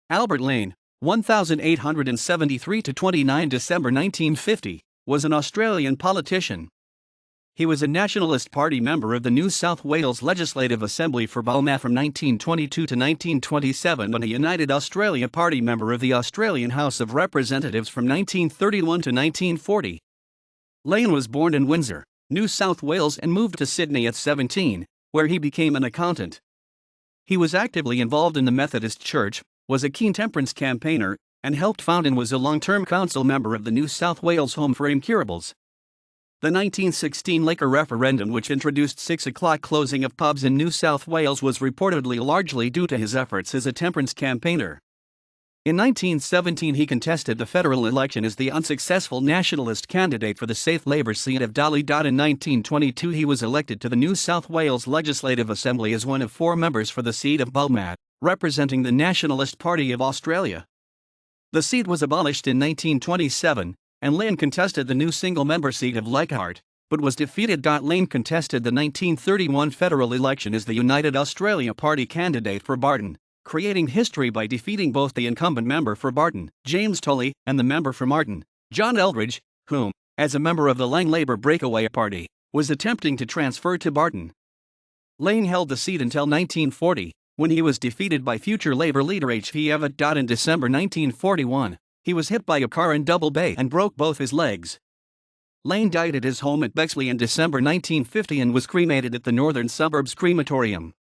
Albert Lane, 1873 to 29 December 1950, was an Australian politician. He was a Nationalist Party member of the New South Wales Legislative Assembly for Balmain from 1922 to 1927 and a United Australia Party member of the Australian House of Representatives from 1931 to 1940. Lane was born in Windsor, New South Wales and moved to Sydney at 17, where he became an accountant. He was actively involved in the Methodist Church, was a keen temperance campaigner, and helped found and was a long-term council member of the New South Wales Home for Incurables. The 1916 liquor referendum, which introduced 6 o'clock closing of pubs in New South Wales, was reportedly largely due to his efforts as a temperance campaigner. In 1917 he contested the federal election as the unsuccessful nationalist candidate for the safe Labour seat of Dali. In 1922 he was elected to the New South Wales Legislative Assembly as one of 4 members for the seat of Balmain, representing the Nationalist Party of Australia. The seat was abolished in 1927, and Lane contested the new single-member seat of Leichhardt, but was defeated. Lane contested the 1931 federal election as the United Australia Party candidate for Barton, creating history by defeating both the incumbent member for Barton, James Tully, and the member for Martin, John Eldridge, whom, as a member of the Lang Labour Breakaway Party, was attempting to transfer to Barton. Lane held the seat until 1940, when he was defeated by future Labour leader H.P. Evatt. In December 1941, he was hit by a car in Double Bay and broke both his legs. Lane died at his home at Bexley in December 1950 and was cremated at the Northern Suburbs Crematorium.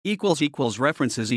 References